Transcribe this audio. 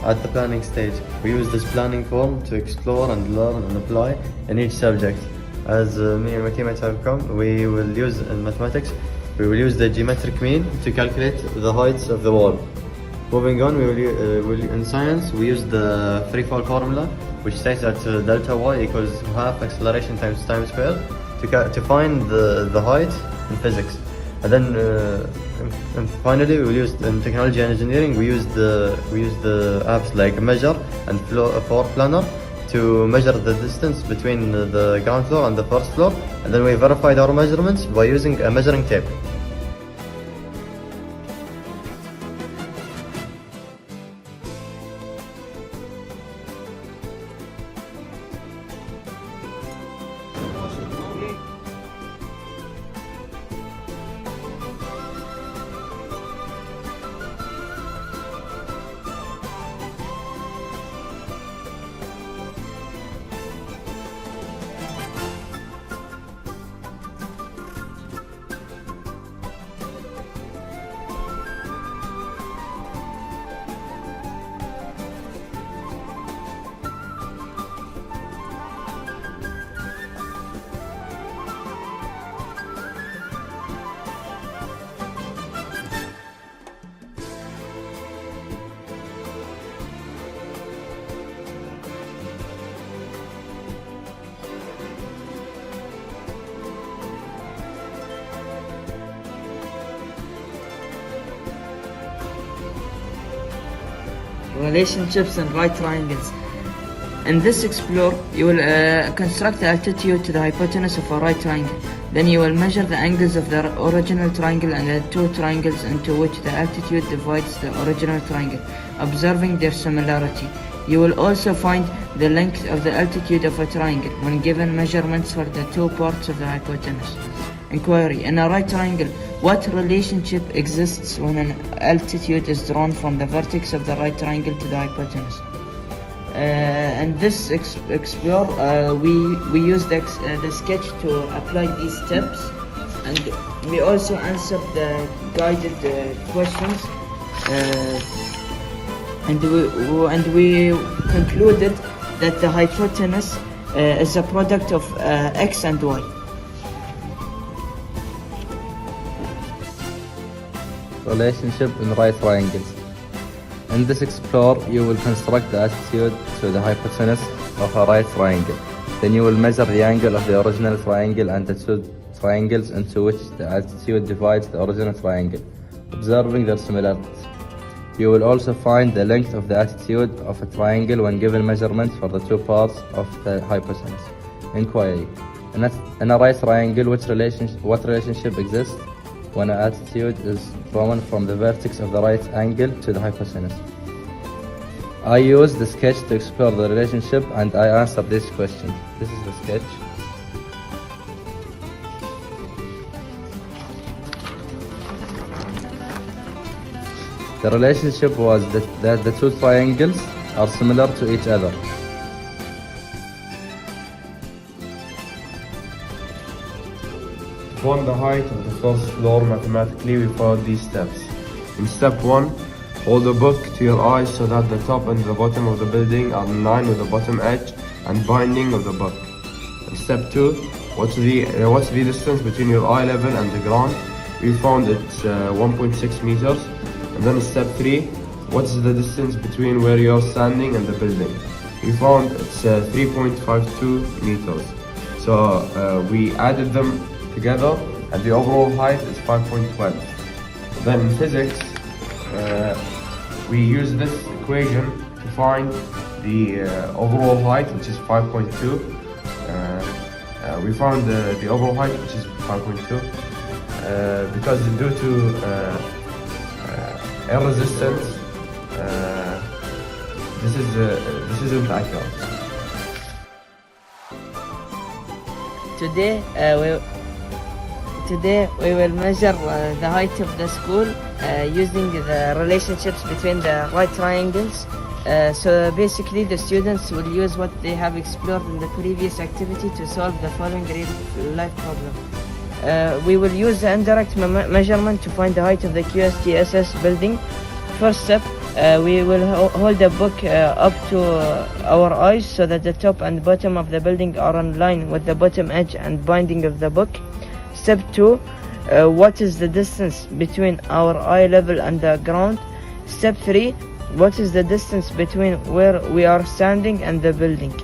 At the planning stage, we use this planning form to explore and learn and apply in each subject. As me and my teammates have come, we will use in mathematics, we will use the geometric mean to calculate the heights of the wall. Moving on, in science, we use the free fall formula, which states that delta y equals half acceleration times time squared to find the height in physics. And then and finally, we use in technology and engineering. We use the apps like Measure and Floor Planner to measure the distance between the ground floor and the first floor, and then we verified our measurements by using a measuring tape. Relationships and right triangles. In this explore, you will construct the altitude to the hypotenuse of a right triangle. Then you will measure the angles of the original triangle and the two triangles into which the altitude divides the original triangle, observing their similarity. You will also find the length of the altitude of a triangle when given measurements for the two parts of the hypotenuse. Inquiry. In a right triangle, what relationship exists when an altitude is drawn from the vertex of the right triangle to the hypotenuse? In this explore, we use the sketch to apply these steps, and we also answered the guided questions, and we concluded that the hypotenuse is a product of x and y. Relationship in right triangles. In this explore, you will construct the altitude to the hypotenuse of a right triangle. Then you will measure the angle of the original triangle and the two triangles into which the altitude divides the original triangle, observing their similarities. You will also find the length of the altitude of a triangle when given measurements for the two parts of the hypotenuse. Inquiry. In a right triangle, what relationship exists when an altitude is drawn from the vertex of the right angle to the hypotenuse? I used the sketch to explore the relationship, and I answered this question. This is the sketch. The relationship was that the two triangles are similar to each other. To find the height of the first floor mathematically, we follow these steps. In step 1, hold the book to your eyes so that the top and the bottom of the building are in line with the bottom edge and binding of the book. In step 2, what's the distance between your eye level and the ground? We found it's 1.6 meters. And then in step 3, what's the distance between where you're standing and the building? We found it's 3.52 meters. So we added them together, and the overall height is 5.12. Then in physics, we use this equation to find the overall height, which is 5.2. We found the overall height, which is 5.2, because due to air resistance. This isn't accurate. Today we will measure the height of the school using the relationships between the right triangles. So basically the students will use what they have explored in the previous activity to solve the following real life problem. We will use the indirect measurement to find the height of the QSTSS building. First step, we will hold the book up to our eyes so that the top and bottom of the building are in line with the bottom edge and binding of the book. Step 2, what is the distance between our eye level and the ground? Step 3, what is the distance between where we are standing and the building?